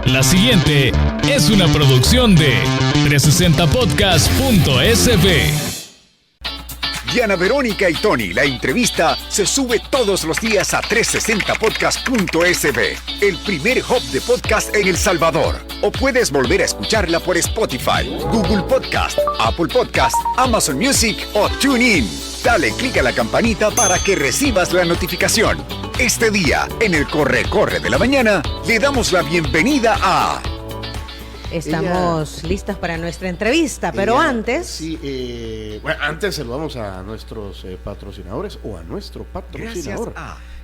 La siguiente es una producción de 360podcast.sb. Diana Verónica y Tony, la entrevista se sube todos los días a 360podcast.sb, el primer hub de podcast en El Salvador. O puedes volver a escucharla por Spotify, Google Podcast, Apple Podcast, Amazon Music o TuneIn. Dale clic a la campanita para que recibas la notificación. Este día, en el Corre de la Mañana, le damos la bienvenida a... Estamos listas para nuestra entrevista, pero antes... Sí, antes saludamos a nuestros patrocinadores, o a nuestro patrocinador,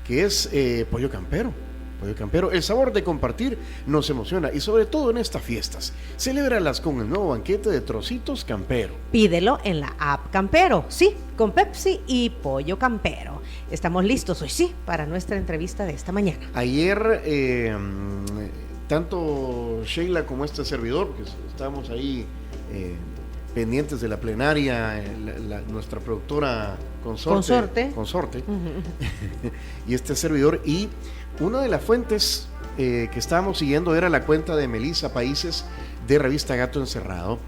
que es Pollo Campero. Pollo Campero, el sabor de compartir nos emociona, y sobre todo en estas fiestas. Celébralas con el nuevo banquete de Trocitos Campero. Pídelo en la app Campero, sí, con Pepsi y Pollo Campero. Estamos listos hoy sí para nuestra entrevista de esta mañana. Ayer... tanto Sheila como este servidor, porque estábamos ahí pendientes de la plenaria, nuestra productora consorte. Y este servidor, y una de las fuentes que estábamos siguiendo era la cuenta de Melissa Países de Revista Gato Encerrado,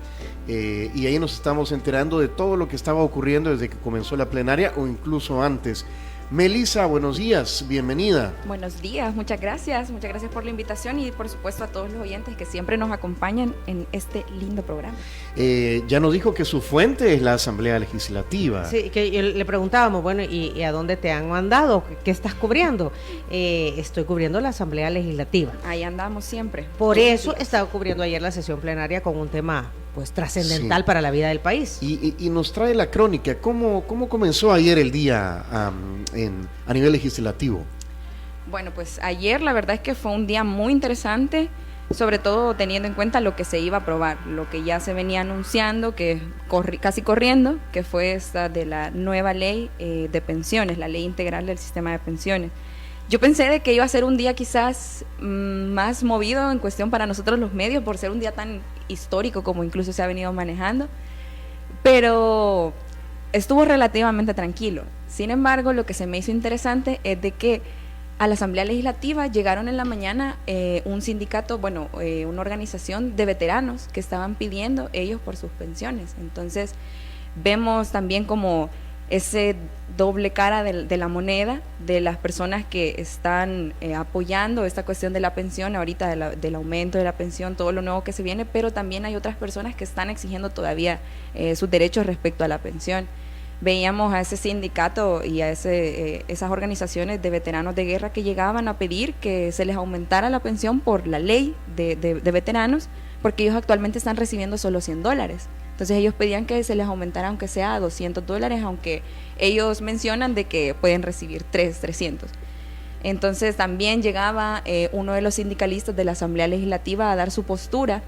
y ahí nos estamos enterando de todo lo que estaba ocurriendo desde que comenzó la plenaria o incluso antes. Melissa, buenos días, bienvenida. Buenos días, muchas gracias por la invitación y por supuesto a todos los oyentes que siempre nos acompañan en este lindo programa. Ya nos dijo que su fuente es la Asamblea Legislativa. Sí, que le preguntábamos, bueno, ¿y a dónde te han mandado? ¿Qué estás cubriendo? Estoy cubriendo la Asamblea Legislativa. Ahí andamos siempre. Por eso estaba cubriendo ayer la sesión plenaria con un tema pues trascendental para la vida del país. Y nos trae la crónica. ¿Cómo comenzó ayer el día a nivel legislativo? Bueno, pues ayer la verdad es que fue un día muy interesante, sobre todo teniendo en cuenta lo que se iba a aprobar, lo que ya se venía anunciando, que casi corriendo, que fue esta de la nueva ley de pensiones, la ley integral del sistema de pensiones. Yo pensé de que iba a ser un día quizás más movido en cuestión para nosotros los medios, por ser un día tan histórico como incluso se ha venido manejando, pero estuvo relativamente tranquilo. Sin embargo, lo que se me hizo interesante es de que a la Asamblea Legislativa llegaron en la mañana un sindicato, una organización de veteranos que estaban pidiendo ellos por sus pensiones. Entonces, vemos también como ese doble cara de la moneda de las personas que están apoyando esta cuestión de la pensión, ahorita del aumento de la pensión, todo lo nuevo que se viene, pero también hay otras personas que están exigiendo todavía sus derechos respecto a la pensión. Veíamos a ese sindicato y a esas organizaciones de veteranos de guerra que llegaban a pedir que se les aumentara la pensión por la ley de veteranos, porque ellos actualmente están recibiendo solo $100. Entonces ellos pedían que se les aumentara aunque sea a $200, aunque ellos mencionan de que pueden recibir 300. Entonces también llegaba uno de los sindicalistas de la Asamblea Legislativa a dar su postura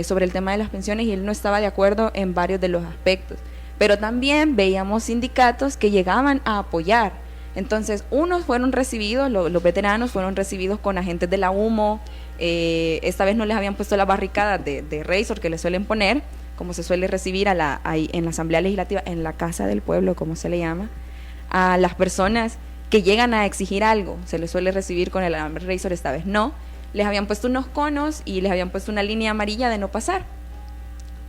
sobre el tema de las pensiones, y él no estaba de acuerdo en varios de los aspectos. Pero también veíamos sindicatos que llegaban a apoyar. Entonces unos fueron recibidos, los veteranos fueron recibidos con agentes de la UMO, esta vez no les habían puesto las barricadas de Razor que les suelen poner, como se suele recibir en la Asamblea Legislativa, en la Casa del Pueblo, como se le llama, a las personas que llegan a exigir algo, se les suele recibir con el alambre Razor, esta vez no, les habían puesto unos conos y les habían puesto una línea amarilla de no pasar.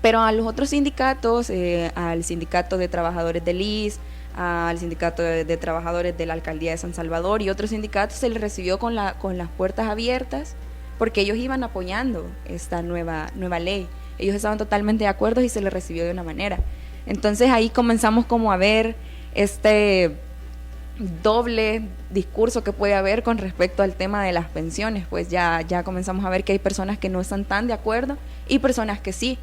Pero a los otros sindicatos, al sindicato de trabajadores del IS, al sindicato de trabajadores de la Alcaldía de San Salvador y otros sindicatos, se les recibió con las puertas abiertas, porque ellos iban apoyando esta nueva ley. Ellos estaban totalmente de acuerdo y se les recibió de una manera. Entonces ahí comenzamos como a ver este doble discurso que puede haber con respecto al tema de las pensiones. Pues ya comenzamos a ver que hay personas que no están tan de acuerdo y personas que sí.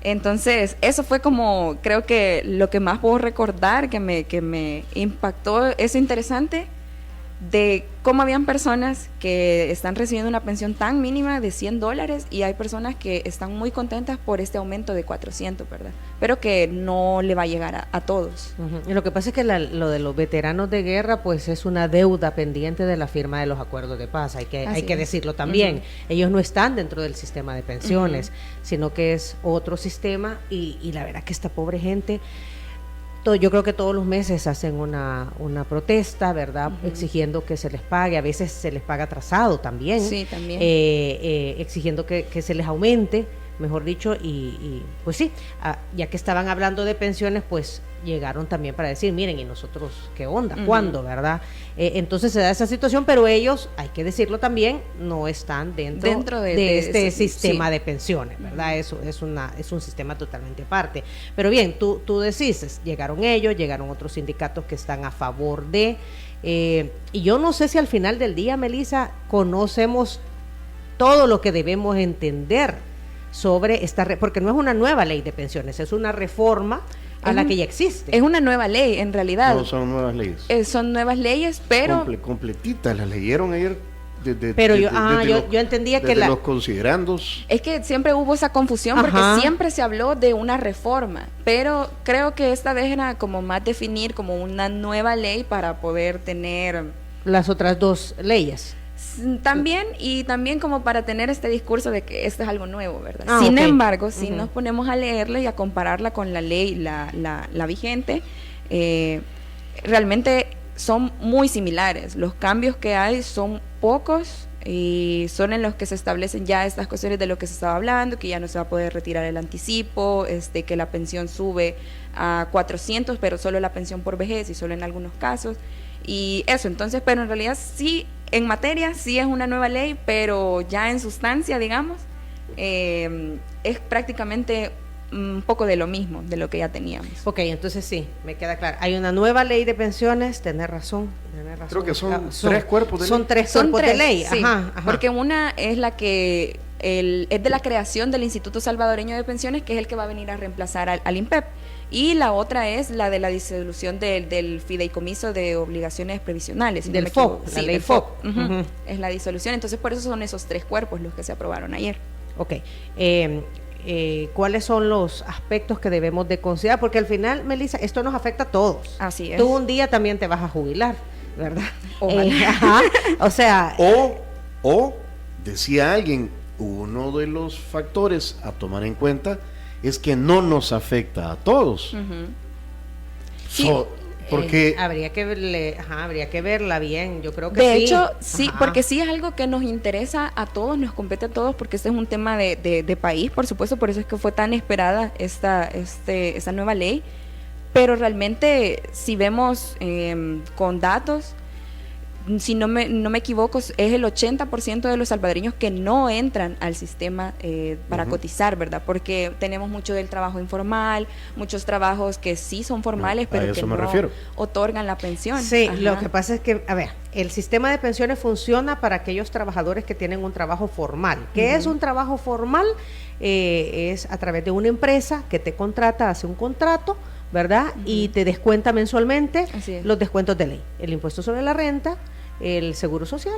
Entonces eso fue como, creo que lo que más puedo recordar que me impactó, es interesante, de cómo habían personas que están recibiendo una pensión tan mínima de $100 y hay personas que están muy contentas por este aumento de 400, ¿verdad? Pero que no le va a llegar a todos. Y lo que pasa es que lo de los veteranos de guerra pues es una deuda pendiente de la firma de los acuerdos de paz, hay que decirlo también. Ellos no están dentro del sistema de pensiones, sino que es otro sistema y la verdad que esta pobre gente... yo creo que todos los meses hacen una protesta, ¿verdad? Exigiendo que se les pague, a veces se les paga atrasado también. Sí, también. Exigiendo que se les aumente, mejor dicho, y pues sí, ya que estaban hablando de pensiones, pues llegaron también para decir, miren, ¿y nosotros qué onda? ¿Cuándo? ¿Verdad? Entonces se da esa situación, pero ellos, hay que decirlo también, no están dentro de este sistema de pensiones, ¿verdad? Eso es un sistema totalmente aparte. Pero bien, tú decís, llegaron ellos, llegaron otros sindicatos que están a favor de, y yo no sé si al final del día, Melissa, conocemos todo lo que debemos entender sobre porque no es una nueva ley de pensiones, es una reforma a la que ya existe. Es una nueva ley, en realidad. No, son nuevas leyes. Son nuevas leyes, pero... Completitas, las leyeron ayer. Pero yo entendía que los considerandos. Es que siempre hubo esa confusión porque siempre se habló de una reforma, pero creo que esta vez era como más definir como una nueva ley para poder tener... las otras dos leyes. También, y también como para tener este discurso de que esto es algo nuevo, ¿verdad? Sin embargo, si nos ponemos a leerla y a compararla con la ley, la vigente, realmente son muy similares. Los cambios que hay son pocos y son en los que se establecen ya estas cuestiones de lo que se estaba hablando, que ya no se va a poder retirar el anticipo, que la pensión sube a 400, pero solo la pensión por vejez y solo en algunos casos. Y eso, entonces, pero en realidad sí, en materia sí es una nueva ley, pero ya en sustancia, digamos, es prácticamente un poco de lo mismo, de lo que ya teníamos. Ok, entonces sí, me queda claro. Hay una nueva ley de pensiones, tenés razón. Creo que son tres cuerpos de ley. Son tres cuerpos de ley, sí, porque una es la que es de la creación del Instituto Salvadoreño de Pensiones, que es el que va a venir a reemplazar al INPEP. Y la otra es la de la disolución del fideicomiso de obligaciones previsionales. Del FOP, la ley FOP. Es la disolución. Entonces, por eso son esos tres cuerpos los que se aprobaron ayer. Ok. ¿Cuáles son los aspectos que debemos de considerar? Porque al final, Melissa, esto nos afecta a todos. Así es. Tú un día también te vas a jubilar, ¿verdad? Ojalá. O sea... O, decía alguien, uno de los factores a tomar en cuenta es que no nos afecta a todos. Sí. Porque habría que verla bien, yo creo que de hecho, sí, porque sí es algo que nos interesa a todos, nos compete a todos, porque este es un tema de país, por supuesto, por eso es que fue tan esperada esta nueva ley, pero realmente si vemos con datos, si no me equivoco, es el 80% de los salvadoreños que no entran al sistema para cotizar, ¿verdad? Porque tenemos mucho del trabajo informal, muchos trabajos que sí son formales, pero que no otorgan la pensión. Sí, lo que pasa es que, a ver, el sistema de pensiones funciona para aquellos trabajadores que tienen un trabajo formal. ¿Qué es un trabajo formal? Es a través de una empresa que te contrata, hace un contrato, ¿verdad? Y te descuenta mensualmente los descuentos de ley, el impuesto sobre la renta, el seguro social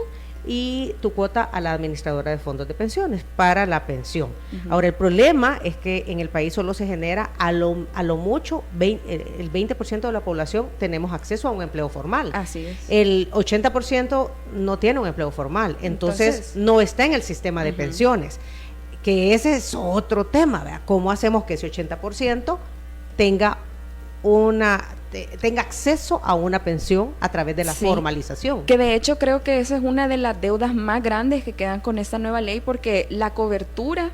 y tu cuota a la administradora de fondos de pensiones para la pensión. Ahora, el problema es que en el país solo se genera a lo mucho el 20% de la población tenemos acceso a un empleo formal. Así es. El 80% no tiene un empleo formal, entonces no está en el sistema de pensiones, que ese es otro tema, ¿verdad? ¿Cómo hacemos que ese 80% tenga acceso a una pensión a través de la formalización? Que de hecho creo que esa es una de las deudas más grandes que quedan con esta nueva ley, porque la cobertura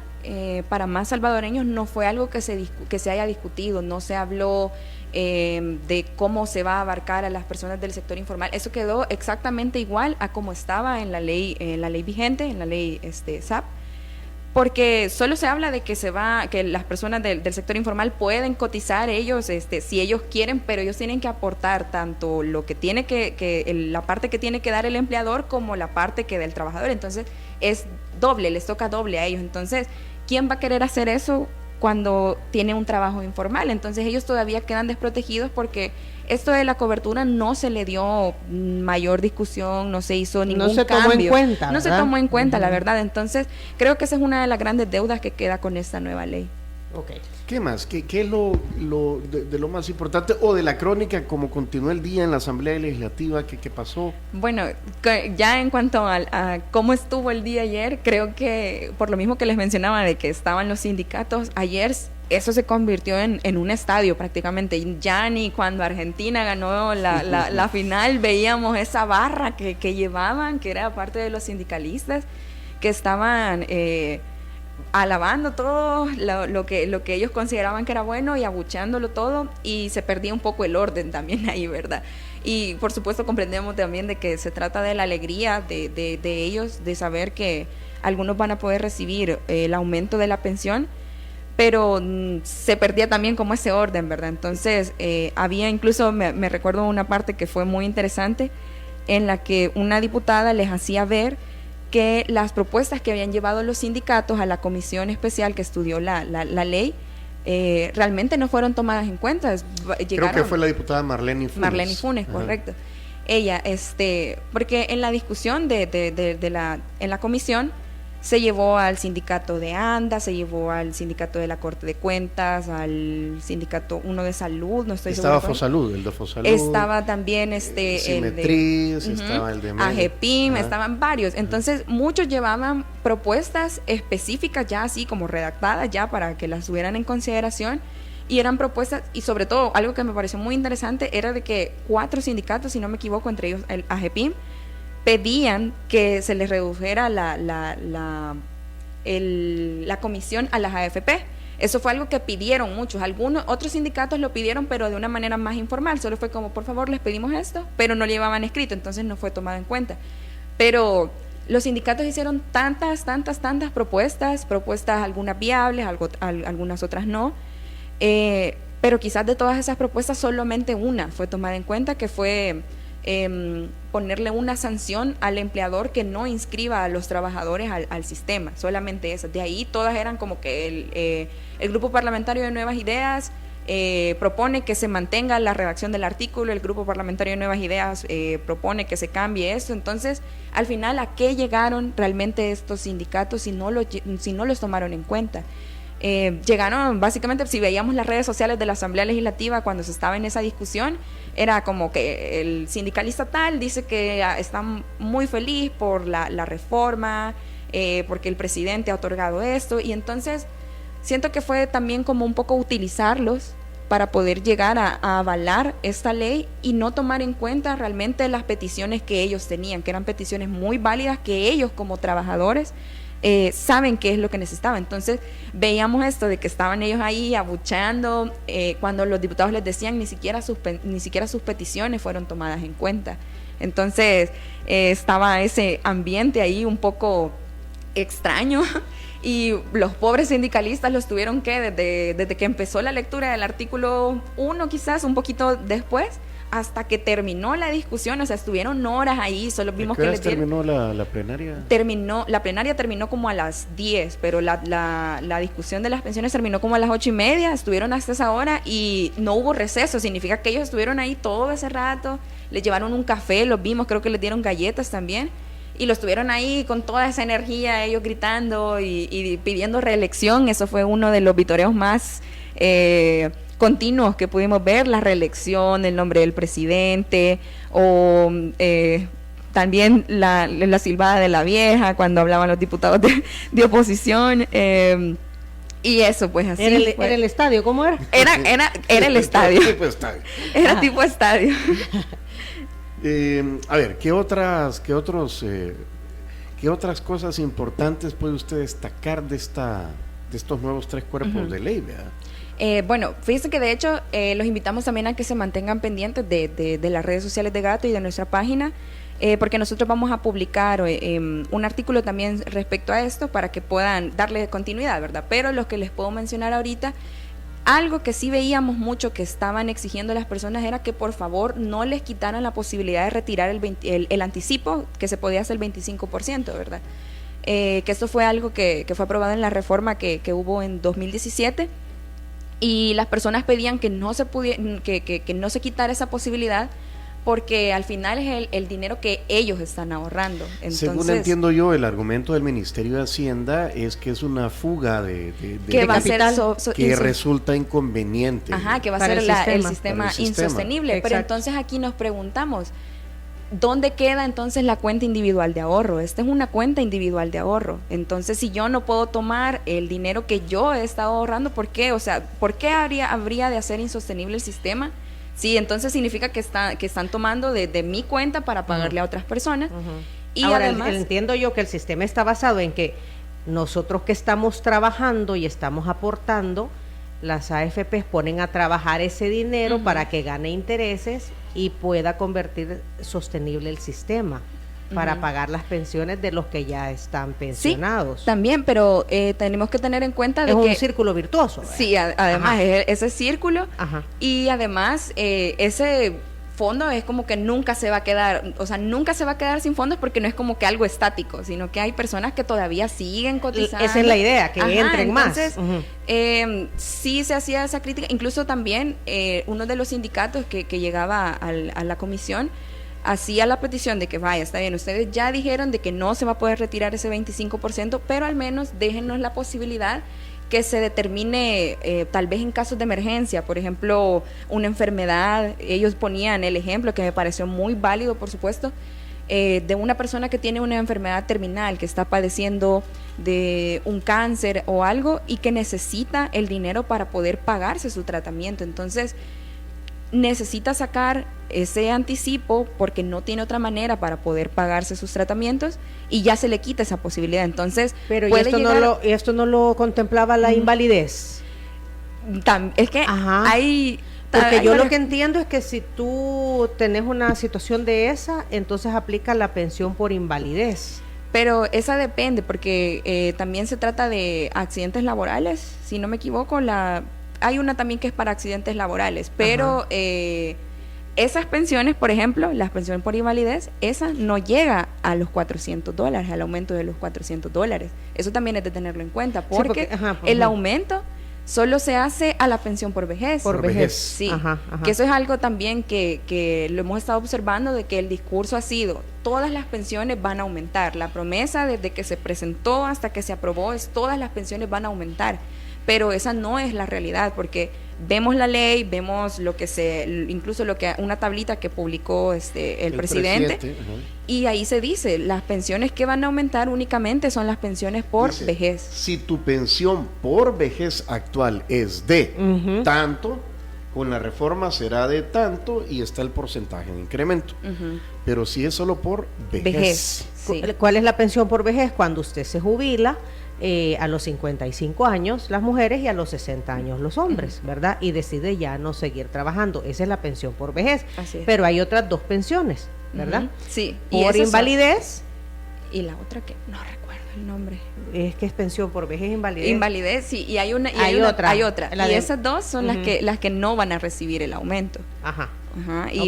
para más salvadoreños no fue algo que se haya discutido, no se habló de cómo se va a abarcar a las personas del sector informal. Eso quedó exactamente igual a como estaba en la ley vigente, en la ley SAP. Porque solo se habla de que las personas del sector informal pueden cotizar ellos, si ellos quieren, pero ellos tienen que aportar tanto lo que tiene la parte que tiene que dar el empleador como la parte que da el trabajador. Entonces es doble, les toca doble a ellos. Entonces, ¿quién va a querer hacer eso cuando tiene un trabajo informal? Entonces ellos todavía quedan desprotegidos porque esto de la cobertura no se le dio mayor discusión, no se hizo ningún cambio. No se tomó en cuenta, No se tomó en cuenta, la verdad. Entonces, creo que esa es una de las grandes deudas que queda con esta nueva ley. Okay. ¿Qué más? ¿Qué es de lo más importante o de la crónica, como continuó el día en la Asamblea Legislativa? ¿Qué pasó? Bueno, ya en cuanto a cómo estuvo el día ayer, creo que por lo mismo que les mencionaba de que estaban los sindicatos, ayer eso se convirtió en un estadio prácticamente. Y ya ni cuando Argentina ganó la final veíamos esa barra que llevaban, que era parte de los sindicalistas, que estaban alabando todo lo que ellos consideraban que era bueno y abucheándolo todo, y se perdía un poco el orden también ahí, ¿verdad? Y por supuesto comprendemos también de que se trata de la alegría de ellos, de saber que algunos van a poder recibir el aumento de la pensión, pero se perdía también como ese orden, ¿verdad? Entonces había incluso, me recuerdo una parte que fue muy interesante, en la que una diputada les hacía ver que las propuestas que habían llevado los sindicatos a la comisión especial que estudió la ley realmente no fueron tomadas en cuenta. Creo que fue la diputada Marlene Funes. Marlene Funes, correcto. Ella, porque en la discusión en la comisión se llevó al sindicato de ANDA, se llevó al sindicato de la Corte de Cuentas, al sindicato uno de salud, no estoy segura. Estaba Fosalud, el de Fosalud. Estaba también Simetriz, estaba el de AGPIM, estaban varios. Entonces, muchos llevaban propuestas específicas ya así como redactadas ya para que las tuvieran en consideración, y eran propuestas, y sobre todo algo que me pareció muy interesante era de que 4 sindicatos, si no me equivoco, entre ellos el AGPIM, pedían que se les redujera la comisión a las AFP. Eso fue algo que pidieron muchos. Otros sindicatos lo pidieron, pero de una manera más informal. Solo fue como, por favor, les pedimos esto, pero no lo llevaban escrito, entonces no fue tomado en cuenta. Pero los sindicatos hicieron tantas propuestas, algunas viables, algunas otras no. Pero quizás de todas esas propuestas solamente una fue tomada en cuenta, que fue ponerle una sanción al empleador que no inscriba a los trabajadores al sistema, solamente esas. De ahí todas eran como que el grupo parlamentario de Nuevas Ideas propone que se mantenga la redacción del artículo, el grupo parlamentario de Nuevas Ideas propone que se cambie esto. Entonces, al final, ¿a qué llegaron realmente estos sindicatos si no los tomaron en cuenta? Llegaron, básicamente, si veíamos las redes sociales de la Asamblea Legislativa cuando se estaba en esa discusión, era como que el sindicalista tal dice que está muy feliz por la reforma, porque el presidente ha otorgado esto, y entonces siento que fue también como un poco utilizarlos para poder llegar a avalar esta ley y no tomar en cuenta realmente las peticiones que ellos tenían, que eran peticiones muy válidas, que ellos como trabajadores saben qué es lo que necesitaban. Entonces veíamos esto de que estaban ellos ahí abucheando cuando los diputados les decían ni siquiera sus peticiones fueron tomadas en cuenta. Entonces estaba ese ambiente ahí un poco extraño, y los pobres sindicalistas los tuvieron que desde que empezó la lectura del artículo 1, quizás un poquito después, hasta que terminó la discusión. O sea, estuvieron horas ahí, solo vimos que terminó la plenaria. La plenaria terminó como a las 10, pero la discusión de las pensiones terminó como a las 8:30, estuvieron hasta esa hora y no hubo receso, significa que ellos estuvieron ahí todo ese rato, les llevaron un café, los vimos, creo que les dieron galletas también, y los tuvieron ahí con toda esa energía, ellos gritando y pidiendo reelección. Eso fue uno de los vitoreos más continuos que pudimos ver, la reelección, el nombre del presidente, o también la silbada de la vieja cuando hablaban los diputados de oposición, y eso pues así. ¿Era el estadio? ¿Cómo era? Era el estadio. Era tipo estadio. A ver, ¿qué otras cosas importantes puede usted destacar de estos nuevos 3 cuerpos de ley, ¿verdad? Bueno, fíjense que de hecho los invitamos también a que se mantengan pendientes de las redes sociales de Gato y de nuestra página, porque nosotros vamos a publicar un artículo también respecto a esto para que puedan darle continuidad, ¿verdad? Pero lo que les puedo mencionar ahorita, algo que sí veíamos mucho que estaban exigiendo las personas era que por favor no les quitaran la posibilidad de retirar el anticipo que se podía hacer el 25%, ¿verdad? Que esto fue algo que fue aprobado en la reforma que hubo en 2017, y las personas pedían que no se que no se quitara esa posibilidad, porque al final es el dinero que ellos están ahorrando. Entonces, según entiendo yo, el argumento del Ministerio de Hacienda es que es una fuga de que va capital, a ser que resulta inconveniente. Ajá, que va a ser el sistema insostenible. Exacto. Pero entonces aquí nos preguntamos, ¿dónde queda entonces la cuenta individual de ahorro? Esta es una cuenta individual de ahorro. Entonces, si yo no puedo tomar el dinero que yo he estado ahorrando, ¿por qué? O sea, ¿por qué habría de hacer insostenible el sistema? Sí, entonces significa que están tomando de mi cuenta para pagarle a otras personas. Y ahora, además, entiendo yo que el sistema está basado en que nosotros que estamos trabajando y estamos aportando, las AFPs ponen a trabajar ese dinero para que gane intereses y pueda convertir sostenible el sistema para pagar las pensiones de los que ya están pensionados. Sí, también, pero tenemos que tener en cuenta de que es un círculo virtuoso, ¿verdad? Sí, además es ese círculo. Y además ese fondo es como que nunca se va a quedar, o sea, nunca se va a quedar sin fondos, porque no es como que algo estático, sino que hay personas que todavía siguen cotizando. Esa es la idea, que entren entonces, más. Sí se hacía esa crítica, incluso también uno de los sindicatos que llegaba a la comisión hacía la petición de que vaya, está bien, ustedes ya dijeron de que no se va a poder retirar ese 25%, pero al menos déjennos la posibilidad que se determine tal vez en casos de emergencia, por ejemplo, una enfermedad. Ellos ponían el ejemplo que me pareció muy válido, por supuesto, de una persona que tiene una enfermedad terminal, que está padeciendo de un cáncer o algo y que necesita el dinero para poder pagarse su tratamiento. Entonces, necesita sacar ese anticipo porque no tiene otra manera para poder pagarse sus tratamientos y ya se le quita esa posibilidad. Entonces, pero esto no lo contemplaba la invalidez. Es que hay... Porque yo lo que entiendo es que si tú tenés una situación de esa, entonces aplica la pensión por invalidez. Pero esa depende, porque también se trata de accidentes laborales, si no me equivoco. Hay una también que es para accidentes laborales, pero esas pensiones, por ejemplo, las pensiones por invalidez, esa no llega a los $400, al aumento de los $400. Eso también es de tenerlo en cuenta, porque el aumento solo se hace a la pensión por vejez. Por vejez. Sí, que eso es algo también que lo hemos estado observando, de que el discurso ha sido, todas las pensiones van a aumentar. La promesa desde que se presentó hasta que se aprobó es todas las pensiones van a aumentar. Pero esa no es la realidad, porque vemos la ley, vemos incluso una tablita que publicó el presidente y ahí se dice, las pensiones que van a aumentar únicamente son las pensiones por vejez. Si tu pensión por vejez actual es de tanto, con la reforma será de tanto y está el porcentaje de incremento. Pero si es solo por vejez. Sí. ¿Cuál es la pensión por vejez? Cuando usted se jubila a los 55 años las mujeres y a los 60 años los hombres, ¿verdad? Y decide ya no seguir trabajando. Esa es la pensión por vejez. Así es. Pero hay otras dos pensiones, ¿verdad? Sí. Por invalidez. Y la otra que no recuerdo el nombre. Es que es pensión por vejez e invalidez. Invalidez, sí. Y hay otra. Y esas dos son las que no van a recibir el aumento.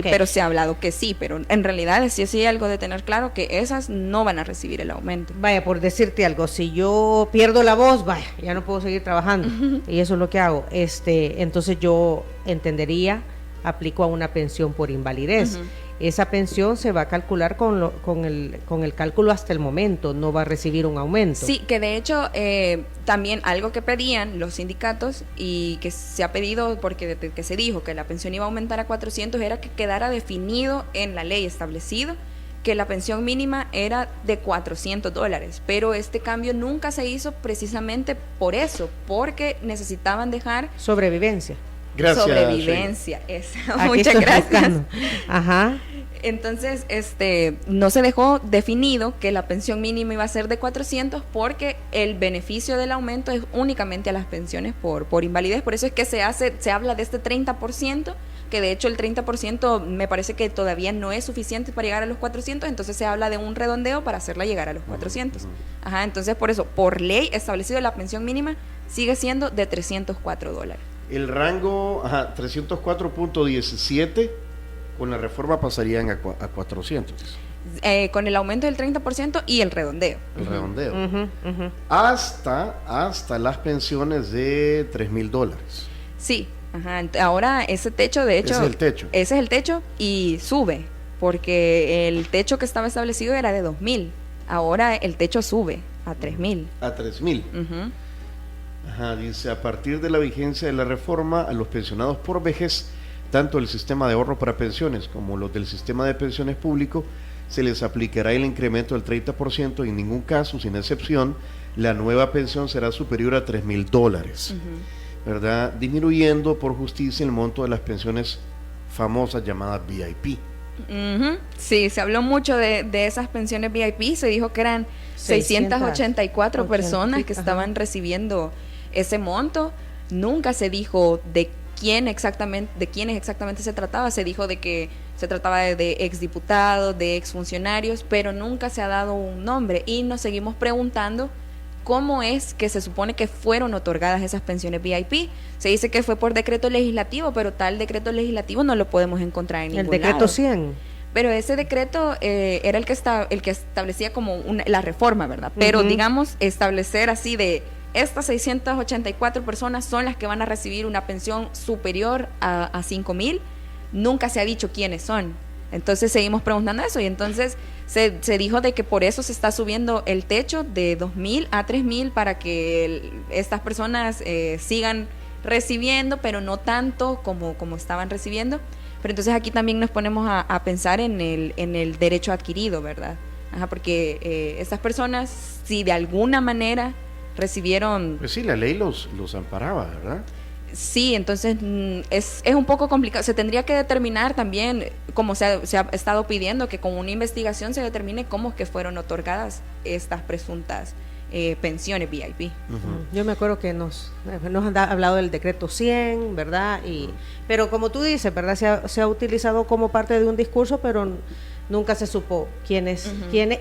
Pero se ha hablado que sí, pero en realidad sí hay algo de tener claro que esas no van a recibir el aumento. Vaya, por decirte algo, si yo pierdo la voz, vaya, ya no puedo seguir trabajando y eso es lo que hago. Entonces yo entendería, aplico a una pensión por invalidez. Esa pensión se va a calcular con el cálculo hasta el momento, no va a recibir un aumento. Sí, que de hecho también algo que pedían los sindicatos y que se ha pedido porque desde que se dijo que la pensión iba a aumentar a 400 era que quedara definido en la ley establecido que la pensión mínima era de $400, pero este cambio nunca se hizo precisamente por eso, porque necesitaban dejar sobrevivencia. Gracias. Sobrevivencia, muchas gracias. Entonces, no se dejó definido que la pensión mínima iba a ser de 400 porque el beneficio del aumento es únicamente a las pensiones por invalidez. Por eso es que se habla de este 30%, que de hecho el 30% me parece que todavía no es suficiente para llegar a los 400, entonces se habla de un redondeo para hacerla llegar a los 400. Entonces por eso, por ley establecido, la pensión mínima sigue siendo de $304. El rango 304.17 con la reforma pasarían a 400. Con el aumento del 30% y el redondeo. El redondeo. Hasta las pensiones de $3,000. Sí, ahora ese techo, de hecho, ese es el techo y sube, porque el techo que estaba establecido era de 2,000. Ahora el techo sube a 3,000. A 3,000. Dice, a partir de la vigencia de la reforma, a los pensionados por vejez tanto el sistema de ahorro para pensiones como los del sistema de pensiones público, se les aplicará el incremento del 30%. En ningún caso, sin excepción, la nueva pensión será superior a $3,000, ¿verdad? Disminuyendo por justicia el monto de las pensiones famosas llamadas VIP. Sí, se habló mucho de esas pensiones VIP. Se dijo que eran 684 personas que estaban recibiendo ese monto. Nunca se dijo de quiénes exactamente se trataba. Se dijo de que se trataba de exdiputados, de exfuncionarios, pero nunca se ha dado un nombre, y nos seguimos preguntando cómo es que se supone que fueron otorgadas esas pensiones VIP. Se dice que fue por decreto legislativo, pero tal decreto legislativo no lo podemos encontrar en ningún lado. El decreto 100. Pero ese decreto era el que establecía como la reforma, ¿verdad? Pero digamos, establecer así de estas 684 personas son las que van a recibir una pensión superior a 5,000, nunca se ha dicho quiénes son. Entonces seguimos preguntando eso, y entonces se dijo de que por eso se está subiendo el techo de 2,000 a 3,000 para que estas personas sigan recibiendo, pero no tanto como estaban recibiendo. Pero entonces aquí también nos ponemos a pensar en el derecho adquirido, ¿verdad? Porque estas personas, si de alguna manera recibieron... Pues sí, la ley los amparaba, ¿verdad? Sí, entonces es un poco complicado. Se tendría que determinar también, como se ha estado pidiendo, que con una investigación se determine cómo es que fueron otorgadas estas presuntas pensiones VIP. Yo me acuerdo que nos han hablado del decreto 100, ¿verdad? Pero como tú dices, ¿verdad? Se ha utilizado como parte de un discurso, pero nunca se supo quiénes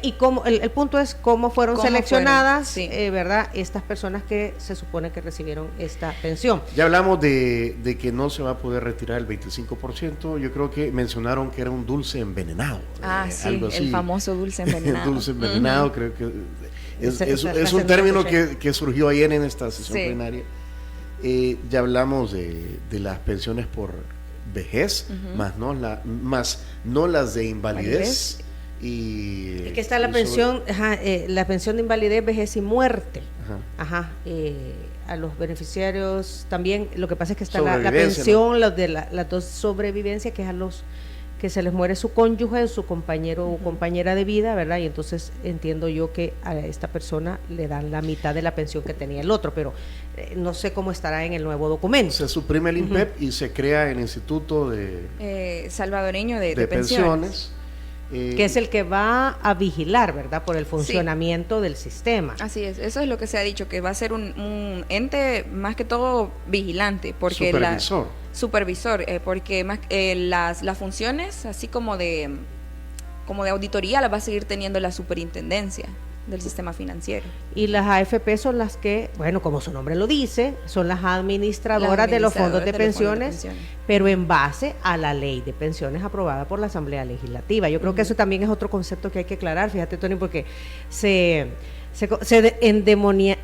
y cómo. El punto es cómo fueron seleccionadas, sí, ¿verdad? Estas personas que se supone que recibieron esta pensión. Ya hablamos de que no se va a poder retirar el 25%. Yo creo que mencionaron que era un dulce envenenado. Sí, algo así. El famoso dulce envenenado. El dulce envenenado, creo que es un término que surgió ayer en esta sesión plenaria. Ya hablamos de las pensiones por vejez, más no las de invalidez. Y que está la pensión, la pensión de invalidez, vejez y muerte. A los beneficiarios también. Lo que pasa es que está la pensión, ¿no? las dos sobrevivencias, que es a los que se les muere su cónyuge, su compañero o compañera de vida, ¿verdad? Y entonces entiendo yo que a esta persona le dan la mitad de la pensión que tenía el otro, pero no sé cómo estará en el nuevo documento. Se suprime el INPEP y se crea el Instituto Salvadoreño de Pensiones. Que es el que va a vigilar, ¿verdad?, por el funcionamiento del sistema. Así es, eso es lo que se ha dicho, que va a ser un ente más que todo vigilante, porque supervisor, porque las funciones, así como de auditoría, las va a seguir teniendo la superintendencia del sistema financiero. Y las AFP son las que, bueno, como su nombre lo dice, son las administradoras de los fondos de pensiones, pero en base a la ley de pensiones aprobada por la Asamblea Legislativa. Yo creo que eso también es otro concepto que hay que aclarar, fíjate, Tony, porque se endemonia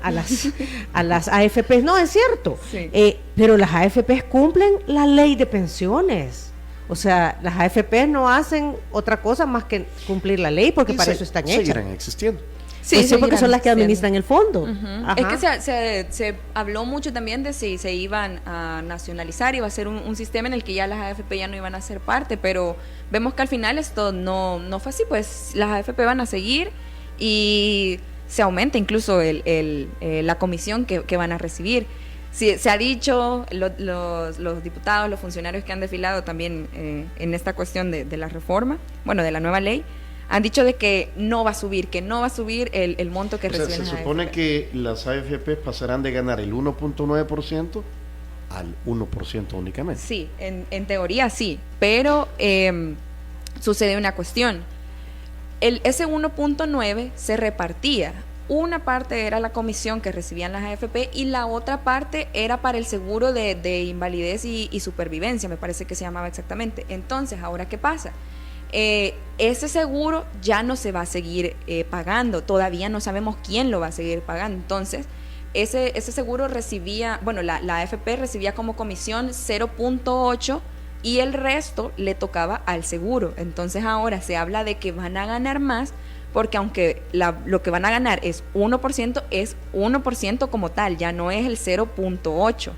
a las AFP. No, es cierto, pero las AFP cumplen la ley de pensiones. O sea, las AFP no hacen otra cosa más que cumplir la ley, porque para eso están hechas. Seguirán existiendo. Sí, porque son las que administran el fondo. Es que se habló mucho también de si se iban a nacionalizar, iba a ser un sistema en el que ya las AFP ya no iban a ser parte, pero vemos que al final esto no fue así, pues las AFP van a seguir y se aumenta incluso la comisión que van a recibir. Sí, se ha dicho, los diputados, los funcionarios que han desfilado también en esta cuestión de la reforma, bueno, de la nueva ley, han dicho de que no va a subir el monto que reciben las AFP. Se supone que las AFP pasarán de ganar el 1.9% al 1% únicamente. Sí, en teoría sí, pero sucede una cuestión. Ese 1.9 se repartía. Una parte era la comisión que recibían las AFP y la otra parte era para el seguro de invalidez y supervivencia, me parece que se llamaba exactamente. Entonces, ¿ahora qué pasa? Ese seguro ya no se va a seguir pagando, todavía no sabemos quién lo va a seguir pagando. Entonces, ese seguro recibía, bueno, la AFP recibía como comisión 0.8 y el resto le tocaba al seguro. Entonces, ahora se habla de que van a ganar más, porque aunque lo que van a ganar es 1%, es 1% como tal, ya no es el 0.8.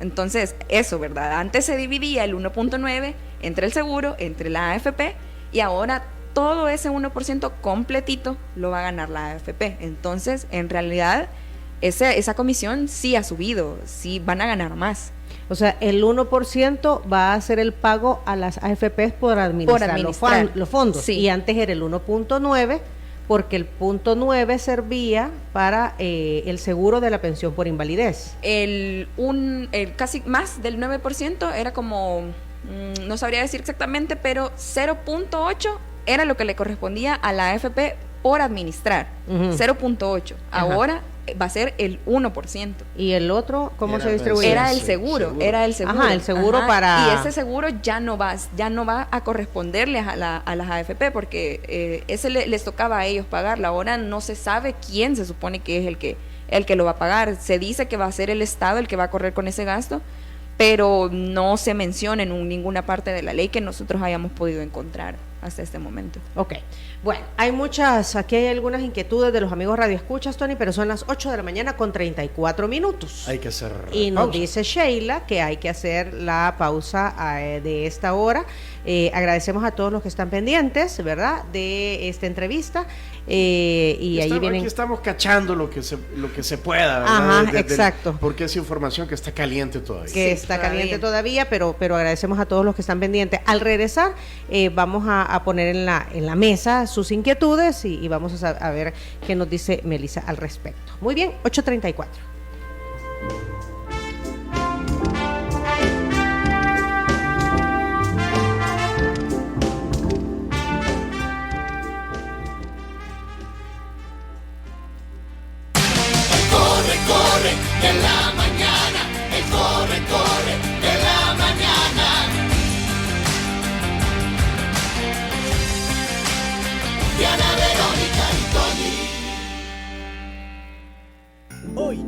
Entonces, eso, ¿verdad? Antes se dividía el 1.9 entre el seguro, entre la AFP, y ahora todo ese 1% completito lo va a ganar la AFP. Entonces, en realidad, esa comisión sí ha subido, sí van a ganar más. O sea, el 1% va a ser el pago a las AFPs por administrar los fondos. Sí. Y antes era el 1.9, porque el 0.9 servía para el seguro de la pensión por invalidez. El casi más del 9% era como, no sabría decir exactamente, pero 0.8 era lo que le correspondía a la AFP por administrar. 0.8. Ahora va a ser el 1%. ¿Y el otro cómo se distribuye? Era el seguro. Ajá, el seguro para... Y ese seguro ya no va a corresponderle a las AFP, porque ese les tocaba a ellos pagarlo. Ahora no se sabe quién se supone que es el que lo va a pagar. Se dice que va a ser el Estado el que va a correr con ese gasto, pero no se menciona en ninguna parte de la ley que nosotros hayamos podido encontrar hasta este momento. Ok, bueno, aquí hay algunas inquietudes de los amigos radioescuchas, Tony, pero son las 8 de la mañana con 34 minutos. Hay que hacer y nos dice Sheila que hay que hacer la pausa de esta hora. Agradecemos a todos los que están pendientes, ¿verdad?, de esta entrevista. Y ahí vienen... Aquí estamos cachando lo que se pueda, ¿verdad? Ajá, exacto. Porque es información que está caliente todavía. Que está caliente todavía, pero agradecemos a todos los que están pendientes. Al regresar, vamos a poner en la mesa sus inquietudes y vamos a ver qué nos dice Melissa al respecto. Muy bien, 8:34. De la mañana, el corre de la mañana. Diana, Verónica y Tony. Hoy.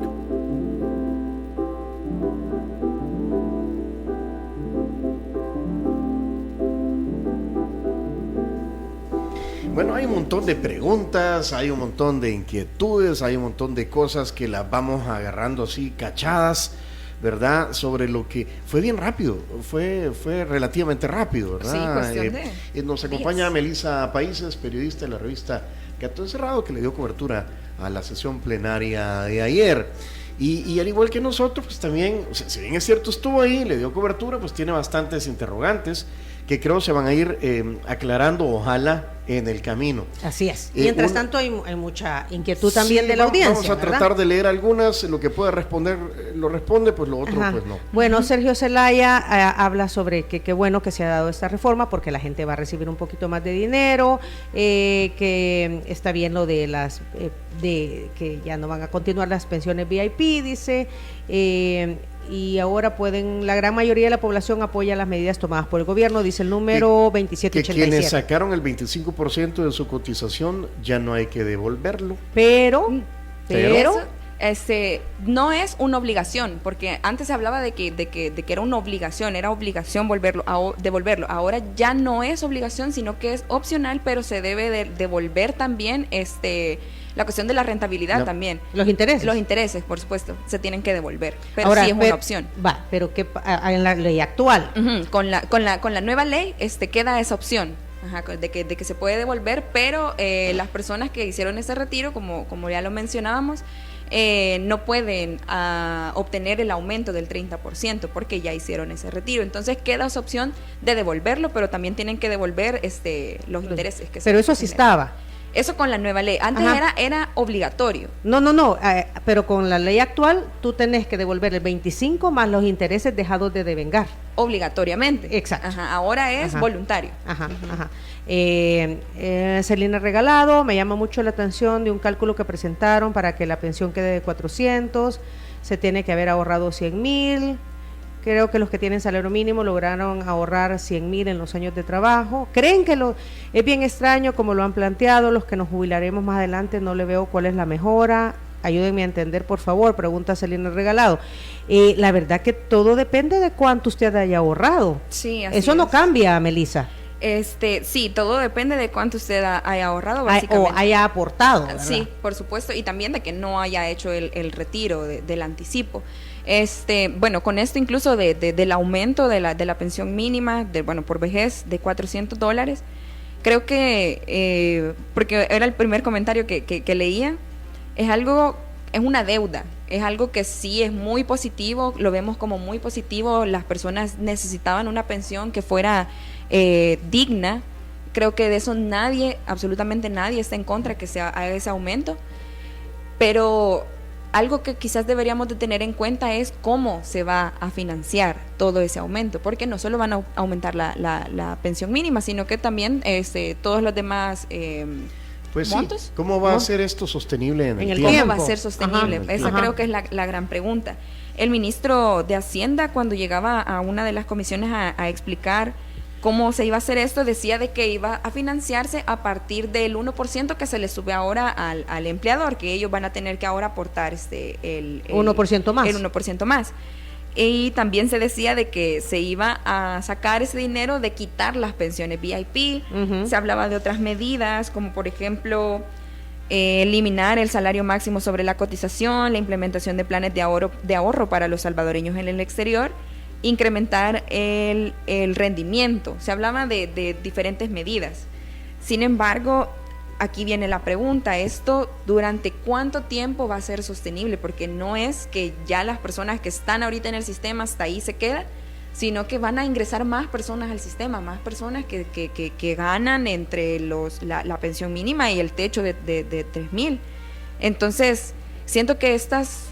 Bueno, hay un montón de preguntas, hay un montón de inquietudes, hay un montón de cosas que las vamos agarrando así cachadas, ¿verdad? Sobre lo que fue bien rápido, fue relativamente rápido, ¿verdad? Sí, cuestión de nos acompaña Melissa Países, periodista de la revista Gato Encerrado, que le dio cobertura a la sesión plenaria de ayer. Y al igual que nosotros, pues también, si bien es cierto estuvo ahí, le dio cobertura, pues tiene bastantes interrogantes que creo se van a ir aclarando, ojalá, en el camino. Así es. Mientras tanto hay mucha inquietud también de la audiencia. Vamos a tratar de leer algunas, lo que pueda responder, lo responde, pues lo otro, pues no. Bueno, Sergio Zelaya habla sobre que qué bueno que se ha dado esta reforma porque la gente va a recibir un poquito más de dinero, que está bien lo de de que ya no van a continuar las pensiones VIP, dice, y ahora la gran mayoría de la población apoya las medidas tomadas por el gobierno, dice el número 2787. Que quienes sacaron el 25% de su cotización ya no hay que devolverlo. Pero no es una obligación, porque antes se hablaba de que era una obligación, devolverlo. Ahora ya no es obligación, sino que es opcional, pero se debe devolver también la cuestión de la rentabilidad también. Los intereses, por supuesto, se tienen que devolver, pero ahora, sí es una opción. Pero ¿qué en la ley actual? Con la nueva ley queda esa opción. De que se puede devolver, pero las personas que hicieron ese retiro, como ya lo mencionábamos, no pueden obtener el aumento del 30% porque ya hicieron ese retiro. Entonces queda esa opción de devolverlo, pero también tienen que devolver los intereses que pero eso sí estaba. Eso con la nueva ley. Antes era obligatorio. No, pero con la ley actual tú tenés que devolver el 25 más los intereses dejados de devengar. Obligatoriamente. Exacto. Ahora es voluntario. Celina Regalado, me llama mucho la atención de un cálculo que presentaron para que la pensión quede de 400, se tiene que haber ahorrado 100,000. Creo que los que tienen salario mínimo lograron ahorrar 100,000 en los años de trabajo. ¿Creen que es bien extraño como lo han planteado? Los que nos jubilaremos más adelante no le veo cuál es la mejora. Ayúdenme a entender, por favor, pregunta Celina Regalado. La verdad que todo depende de cuánto usted haya ahorrado. Sí, así Eso no cambia, Melissa. Sí, todo depende de cuánto usted haya ahorrado, básicamente. O haya aportado, ¿verdad? Sí, por supuesto, y también de que no haya hecho el retiro del anticipo. Bueno, con esto incluso del aumento de la pensión mínima, por vejez, de $400, creo que, porque era el primer comentario que leía, es una deuda, es algo que sí es muy positivo, lo vemos como muy positivo, las personas necesitaban una pensión que fuera digna. Creo que de eso absolutamente nadie está en contra que se haga ese aumento, pero algo que quizás deberíamos de tener en cuenta es cómo se va a financiar todo ese aumento, porque no solo van a aumentar la pensión mínima, sino que también todos los demás pues montos. Sí. ¿Cómo va a ser esto sostenible en el tiempo? tiempo? ¿Cómo va a ser sostenible? Esa creo que es la gran pregunta. El ministro de Hacienda, cuando llegaba a una de las comisiones a explicar cómo se iba a hacer esto, decía de que iba a financiarse a partir del 1% que se le sube ahora al empleador, que ellos van a tener que ahora aportar el 1% más. El 1% más. Y también se decía de que se iba a sacar ese dinero de quitar las pensiones VIP. Se hablaba de otras medidas, como por ejemplo eliminar el salario máximo sobre la cotización, la implementación de planes de ahorro para los salvadoreños en el exterior, incrementar el rendimiento. Se hablaba de diferentes medidas. Sin embargo, aquí viene la pregunta, ¿esto durante cuánto tiempo va a ser sostenible? Porque no es que ya las personas que están ahorita en el sistema hasta ahí se quedan, sino que van a ingresar más personas al sistema, más personas que ganan entre la pensión mínima y el techo de 3,000. Entonces, siento que estas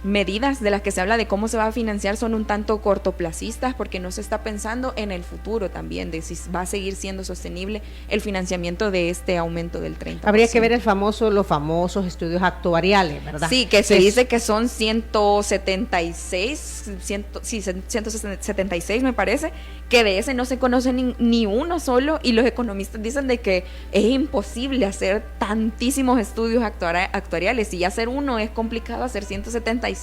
medidas de las que se habla de cómo se va a financiar son un tanto cortoplacistas, porque no se está pensando en el futuro también, de si va a seguir siendo sostenible el financiamiento de este aumento del 30%. Habría que ver los famosos estudios actuariales, ¿verdad? Sí, que se dice que son 176 me parece, que de ese no se conoce ni uno solo, y los economistas dicen de que es imposible hacer tantísimos estudios actuariales. Si hacer uno es complicado, hacer 176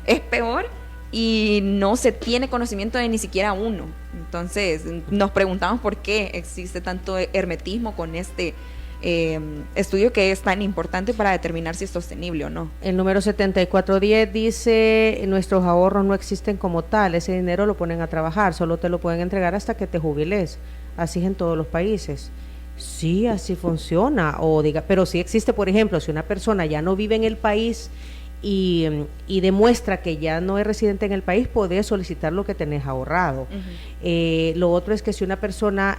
es peor, y no se tiene conocimiento de ni siquiera uno. Entonces nos preguntamos por qué existe tanto hermetismo con este estudio que es tan importante para determinar si es sostenible o no. El número 7410 dice: nuestros ahorros no existen como tal, ese dinero lo ponen a trabajar, solo te lo pueden entregar hasta que te jubiles. Así es en todos los países. Sí, así funciona. Pero sí existe, por ejemplo, si una persona ya no vive en el país y demuestra que ya no es residente en el país, podés solicitar lo que tenés ahorrado. Lo otro es que si una persona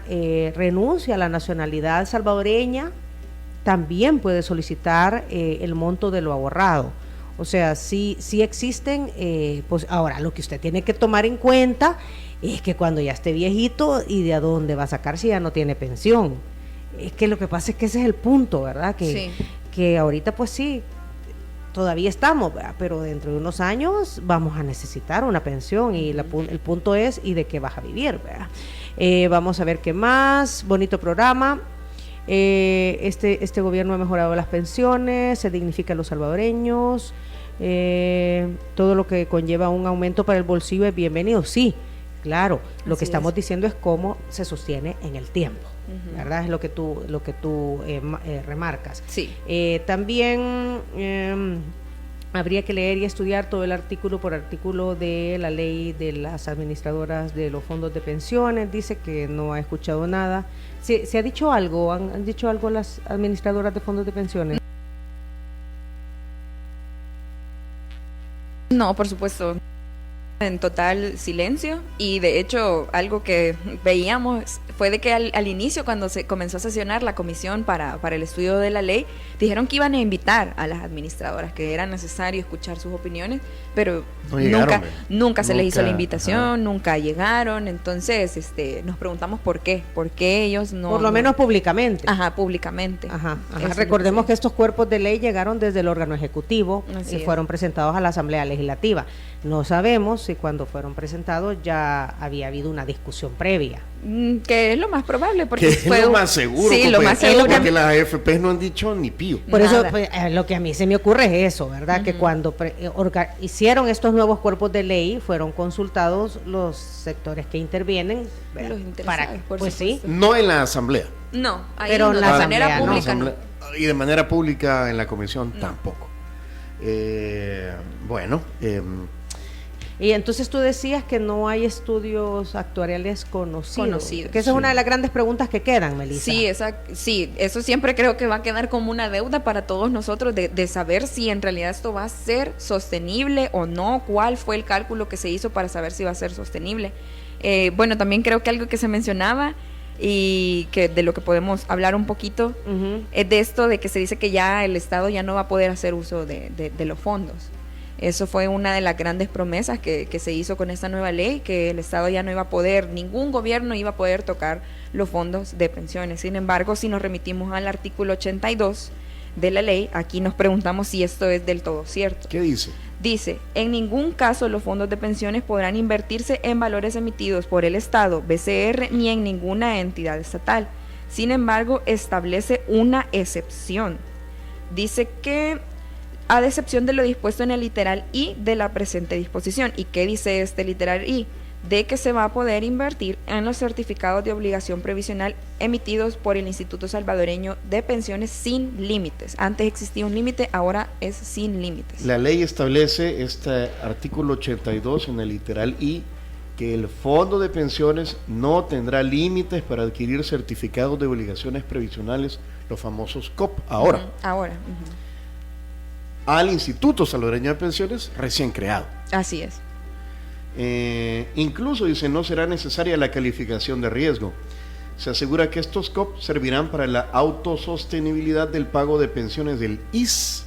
renuncia a la nacionalidad salvadoreña, también puede solicitar el monto de lo ahorrado. O sea, sí existen. Pues ahora, lo que usted tiene que tomar en cuenta es que cuando ya esté viejito, ¿y de dónde va a sacar si ya no tiene pensión? Es que lo que pasa es que ese es el punto, ¿verdad? Que ahorita pues sí, todavía estamos, ¿verdad? Pero dentro de unos años vamos a necesitar una pensión, y el punto es, ¿y de qué vas a vivir, ¿verdad? Vamos a ver qué más. Bonito programa. Este gobierno ha mejorado las pensiones, se dignifica a los salvadoreños, todo lo que conlleva un aumento para el bolsillo es bienvenido. Sí, claro, lo que estamos diciendo es cómo se sostiene en el tiempo, ¿verdad? Es lo que tú remarcas. Sí. También habría que leer y estudiar todo el artículo por artículo de la ley de las administradoras de los fondos de pensiones. Dice que no ha escuchado nada. ¿Se ha dicho algo? ¿Han dicho algo las administradoras de fondos de pensiones? No, por supuesto. En total silencio, y de hecho algo que veíamos fue de que al inicio, cuando se comenzó a sesionar la comisión para el estudio de la ley, dijeron que iban a invitar a las administradoras, que era necesario escuchar sus opiniones, pero nunca se les hizo la invitación, nunca llegaron. Entonces nos preguntamos por qué ellos no... Por lo menos públicamente. Públicamente. Recordemos que estos cuerpos de ley llegaron desde el órgano ejecutivo y fueron presentados a la Asamblea Legislativa. No sabemos y cuando fueron presentados ya había habido una discusión previa. Que es lo más probable, porque fue lo más seguro. Sí, lo más seguro. Porque las AFP no han dicho ni pío. Por eso pues, lo que a mí se me ocurre es eso, ¿verdad? Que cuando hicieron estos nuevos cuerpos de ley, fueron consultados los sectores que intervienen. Los interesados, pues sí. No en la asamblea. No, ahí pero no, en la de manera asamblea, pública no. Y de manera pública en la comisión tampoco. Bueno. Y entonces tú decías que no hay estudios actuariales conocidos. Que esa es una de las grandes preguntas que quedan, Melissa. Sí, eso siempre creo que va a quedar como una deuda para todos nosotros de saber si en realidad esto va a ser sostenible o no, cuál fue el cálculo que se hizo para saber si va a ser sostenible. Bueno, también creo que algo que se mencionaba y que de lo que podemos hablar un poquito es de esto de que se dice que ya el Estado ya no va a poder hacer uso de los fondos. Eso fue una de las grandes promesas que se hizo con esta nueva ley, que el Estado ya no iba a poder, ningún gobierno iba a poder tocar los fondos de pensiones. Sin embargo, si nos remitimos al artículo 82 de la ley, aquí nos preguntamos si esto es del todo cierto. ¿Qué dice? Dice, en ningún caso los fondos de pensiones podrán invertirse en valores emitidos por el Estado, BCR, ni en ninguna entidad estatal. Sin embargo, establece una excepción. Dice que a excepción de lo dispuesto en el literal I de la presente disposición. ¿Y qué dice este literal I? De que se va a poder invertir en los certificados de obligación previsional emitidos por el Instituto Salvadoreño de Pensiones sin límites. Antes existía un límite, ahora es sin límites. La ley establece este artículo 82 en el literal I, que el fondo de pensiones no tendrá límites para adquirir certificados de obligaciones previsionales, los famosos COP, ahora. Al Instituto Salvadoreño de Pensiones recién creado. Así es. Incluso dice, no será necesaria la calificación de riesgo. Se asegura que estos COP servirán para la autosostenibilidad del pago de pensiones del IS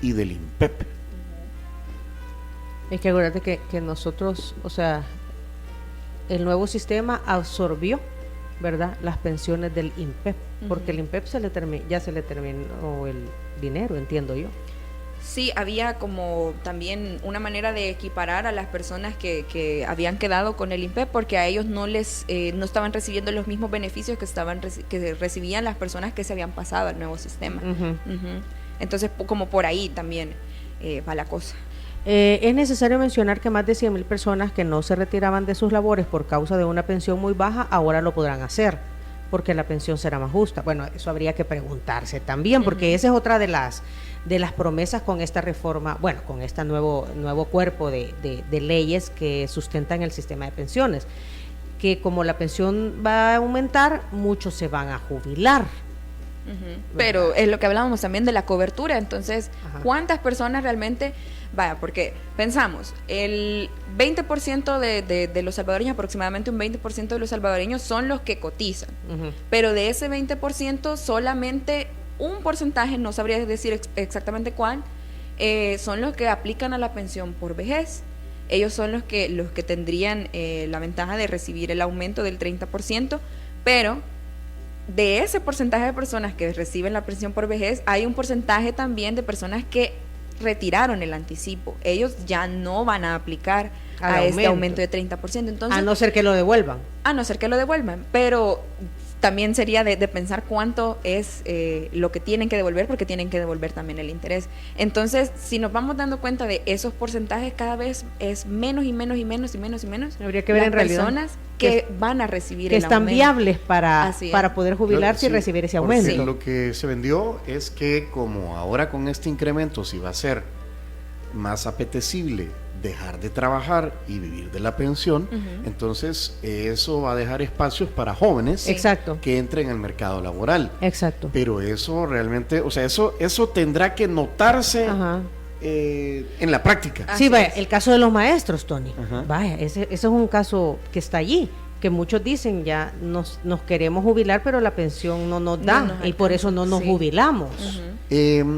y del INPEP. Es que acuérdate que nosotros, o sea, el nuevo sistema absorbió, ¿verdad?, las pensiones del INPEP, porque el INPEP ya se le terminó el dinero, entiendo yo. Sí, había como también una manera de equiparar a las personas que habían quedado con el INPEP, porque a ellos no estaban recibiendo los mismos beneficios que recibían las personas que se habían pasado al nuevo sistema. Entonces, como por ahí también va la cosa. Es necesario mencionar que más de 100,000 personas que no se retiraban de sus labores por causa de una pensión muy baja, ahora lo podrán hacer, porque la pensión será más justa. Bueno, eso habría que preguntarse también, porque esa es otra de las promesas con esta reforma, bueno, con este nuevo cuerpo de leyes que sustentan el sistema de pensiones, que como la pensión va a aumentar, muchos se van a jubilar. Pero es lo que hablábamos también de la cobertura. Entonces, ¿cuántas personas realmente? Vaya, porque pensamos, el 20% de los salvadoreños, aproximadamente un 20% de los salvadoreños son los que cotizan, pero de ese 20% solamente un porcentaje, no sabría decir exactamente cuál, son los que aplican a la pensión por vejez. Ellos son los que tendrían la ventaja de recibir el aumento del 30%, pero de ese porcentaje de personas que reciben la pensión por vejez, hay un porcentaje también de personas que retiraron el anticipo. Ellos ya no van a aplicar a este aumento de 30%. Entonces, a no ser que lo devuelvan. Pero también sería de pensar cuánto es lo que tienen que devolver, porque tienen que devolver también el interés. Entonces, si nos vamos dando cuenta de esos porcentajes, cada vez es menos y menos y menos y menos y menos. Habría que ver en realidad personas que van a recibir que el están aumento. Viables para poder jubilarse y recibir ese aumento. Lo que se vendió es que como ahora con este incremento si va a ser más apetecible dejar de trabajar y vivir de la pensión, entonces eso va a dejar espacios para jóvenes que entren al mercado laboral. Exacto. Pero eso realmente, o sea, eso tendrá que notarse en la práctica. Sí, vaya, el caso de los maestros, Tony. Vaya, ese es un caso que está allí, que muchos dicen ya nos queremos jubilar, pero la pensión no nos da, y por eso no nos jubilamos.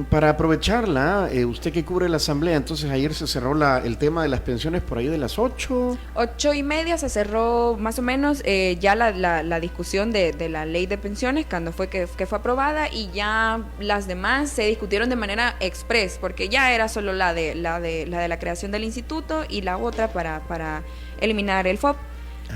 Para aprovecharla, usted que cubre la asamblea, entonces ayer se cerró el tema de las pensiones por ahí de las 8. 8:30 se cerró más o menos ya la discusión de la ley de pensiones cuando fue que fue aprobada, y ya las demás se discutieron de manera express, porque ya era solo la de la creación del instituto y la otra para eliminar el FOP.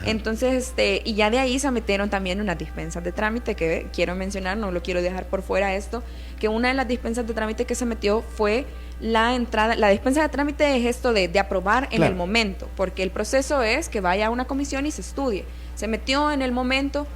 Entonces, y ya de ahí se metieron también unas dispensas de trámite que quiero mencionar, no lo quiero dejar por fuera esto, que una de las dispensas de trámite que se metió fue la entrada. La dispensa de trámite es esto de aprobar en el momento, porque el proceso es que vaya a una comisión y se estudie. Se metió en el momento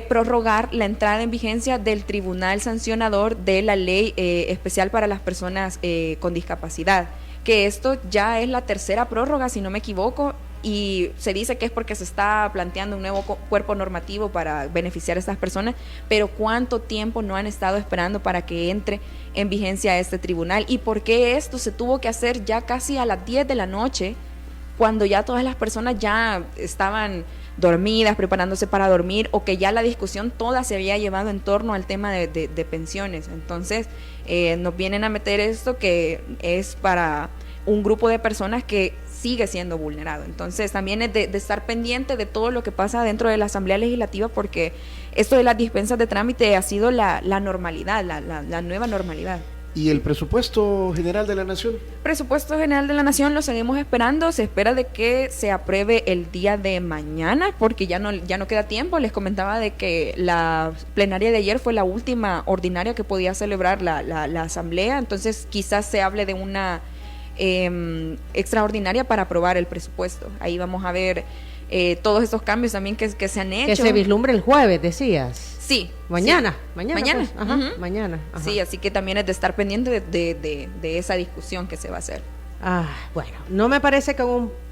prorrogar la entrada en vigencia del tribunal sancionador de la ley especial para las personas con discapacidad, que esto ya es la tercera prórroga, si no me equivoco, y se dice que es porque se está planteando un nuevo cuerpo normativo para beneficiar a estas personas, pero ¿cuánto tiempo no han estado esperando para que entre en vigencia este tribunal? ¿Y por qué esto se tuvo que hacer ya casi a las 10 de la noche, cuando ya todas las personas ya estaban dormidas, preparándose para dormir, o que ya la discusión toda se había llevado en torno al tema de pensiones? Entonces nos vienen a meter esto que es para un grupo de personas que sigue siendo vulnerado. Entonces también es de estar pendiente de todo lo que pasa dentro de la Asamblea Legislativa, porque esto de las dispensas de trámite ha sido la normalidad, la nueva normalidad. ¿Y el presupuesto general de la Nación? Presupuesto general de la Nación lo seguimos esperando. Se espera de que se apruebe el día de mañana, porque ya no queda tiempo. Les comentaba de que la plenaria de ayer fue la última ordinaria que podía celebrar la Asamblea, entonces quizás se hable de una extraordinaria para aprobar el presupuesto. Ahí vamos a ver todos estos cambios también que se han hecho. Que se vislumbre el jueves, decías. Sí. Mañana. Sí. Pues. Ajá, Uh-huh. Mañana. Ajá. Sí, así que también es de estar pendiente de esa discusión que se va a hacer. Bueno, no me parece que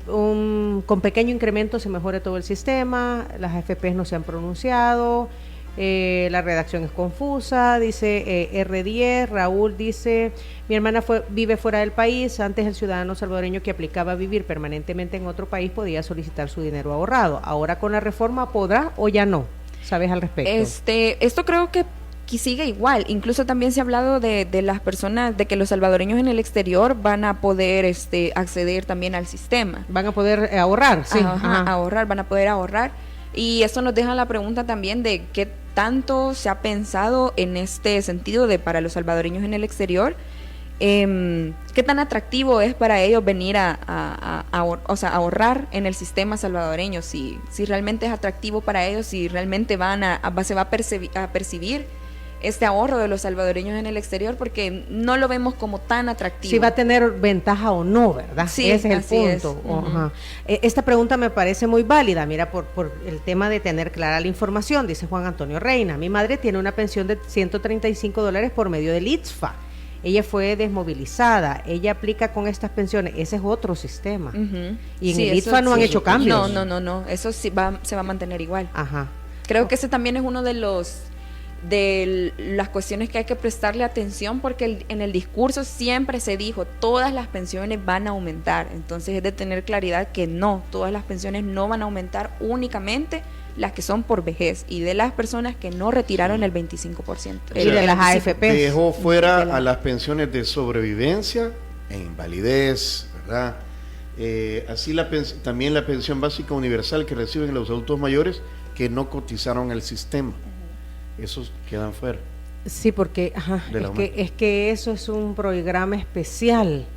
con pequeño incremento se mejore todo el sistema. Las AFPs no se han pronunciado. La redacción es confusa, dice R10. Raúl dice: mi hermana vive fuera del país. Antes el ciudadano salvadoreño que aplicaba a vivir permanentemente en otro país podía solicitar su dinero ahorrado. Ahora con la reforma podrá o ya no. ¿Sabes al respecto? Esto creo que sigue igual. Incluso también se ha hablado de las personas, de que los salvadoreños en el exterior van a poder acceder también al sistema. Van a poder ahorrar, sí. Ahorrar, van a poder ahorrar. Y esto nos deja la pregunta también de qué tanto se ha pensado en este sentido de para los salvadoreños en el exterior, qué tan atractivo es para ellos venir a ahorrar en el sistema salvadoreño, si realmente es atractivo para ellos, si realmente se va a percibir este ahorro de los salvadoreños en el exterior, porque no lo vemos como tan atractivo. Si va a tener ventaja o no, ¿verdad? Sí, ese es el punto. Uh-huh. Esta pregunta me parece muy válida, mira, por el tema de tener clara la información. Dice Juan Antonio Reina: mi madre tiene una pensión de $135 por medio del ITSFA. Ella fue desmovilizada, ella aplica con estas pensiones, ese es otro sistema. Uh-huh. Y en el ITSFA no han hecho cambios. No, eso sí se va a mantener igual. Ajá. Creo que ese también es uno de las cuestiones que hay que prestarle atención, porque en el discurso siempre se dijo todas las pensiones van a aumentar. Entonces es de tener claridad que no, todas las pensiones no van a aumentar, únicamente las que son por vejez y de las personas que no retiraron el 25%. Y de las AFPs. Dejó fuera a las pensiones de sobrevivencia e invalidez, ¿verdad? Así también la pensión básica universal que reciben los adultos mayores que no cotizaron al sistema. Esos quedan fuera. Sí, porque es que eso es un programa especial.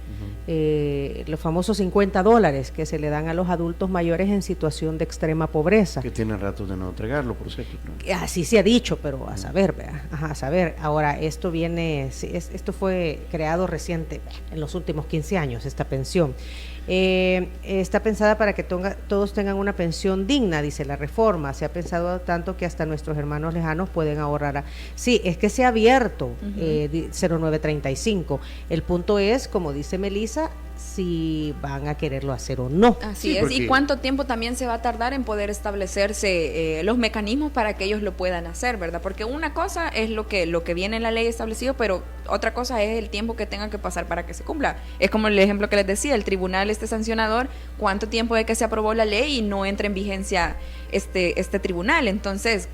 Los famosos $50 que se le dan a los adultos mayores en situación de extrema pobreza. Que tienen ratos de no entregarlo, por cierto, ¿no? Así se ha dicho, pero a saber, ¿verdad? A saber. Ahora, esto fue creado reciente, en los últimos 15 años, esta pensión. Está pensada para que todos tengan una pensión digna, dice la reforma. Se ha pensado tanto que hasta nuestros hermanos lejanos pueden ahorrar. Sí, es que se ha abierto 0935. El punto es, como dice Melissa, si van a quererlo hacer o no. Así es, y cuánto tiempo también se va a tardar en poder establecerse los mecanismos para que ellos lo puedan hacer, ¿verdad? Porque una cosa es lo que viene en la ley establecido, pero otra cosa es el tiempo que tenga que pasar para que se cumpla. Es como el ejemplo que les decía, el tribunal sancionador, cuánto tiempo de que se aprobó la ley y no entra en vigencia este tribunal. Entonces,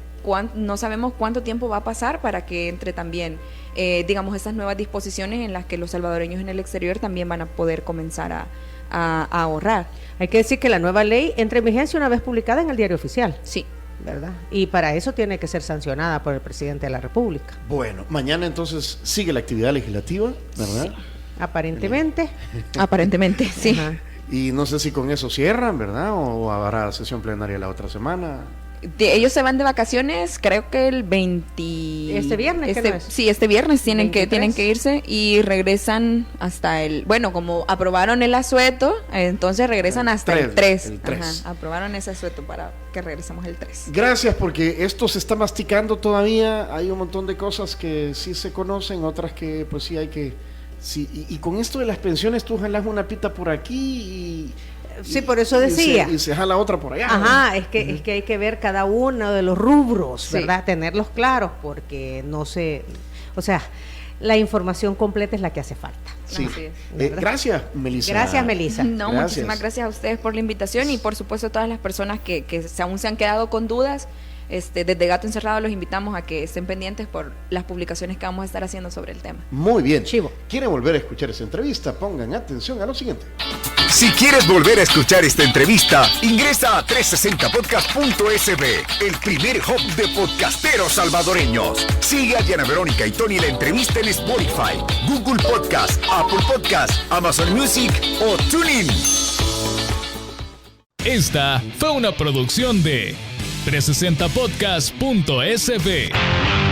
no sabemos cuánto tiempo va a pasar para que entre también, digamos, estas nuevas disposiciones en las que los salvadoreños en el exterior también van a poder comenzar a ahorrar. Hay que decir que la nueva ley entra en vigencia una vez publicada en el Diario Oficial. Sí. ¿Verdad? Y para eso tiene que ser sancionada por el presidente de la República. Bueno, mañana entonces sigue la actividad legislativa, ¿verdad? Sí. Aparentemente. Aparentemente, sí. Ajá. Y no sé si con eso cierran, ¿verdad? O habrá sesión plenaria la otra semana. Ellos se van de vacaciones, creo que el 20... ¿Este viernes? ¿Qué no es? Sí, este viernes tienen 23. que irse y regresan hasta el... Bueno, como aprobaron el asueto, entonces regresan hasta el 3. El 3. Ajá, aprobaron ese asueto para que regresemos el 3. Gracias, porque esto se está masticando todavía. Hay un montón de cosas que sí se conocen, otras que pues sí hay que... Sí, y con esto de las pensiones tú jalas una pita por aquí sí, por eso decía. Y se jala otra por allá. Ajá, es que hay que ver cada uno de los rubros, Sí. ¿verdad? Tenerlos claros, porque no sé, o sea, la información completa es la que hace falta. Sí. Así es. Gracias, Melissa. Gracias, Melissa. No, Gracias. muchísimas gracias a ustedes por la invitación y por supuesto a todas las personas que aún se han quedado con dudas. Desde Gato Encerrado los invitamos a que estén pendientes por las publicaciones que vamos a estar haciendo sobre el tema. Muy bien. Chivo. ¿Quieren volver a escuchar esa entrevista? Pongan atención a lo siguiente. Si quieres volver a escuchar esta entrevista, ingresa a 360podcast.sb, el primer hub de podcasteros salvadoreños. Sigue a Diana Verónica y Tony la entrevista en Spotify, Google Podcast, Apple Podcast, Amazon Music o TuneIn. Esta fue una producción de 360podcast.sb.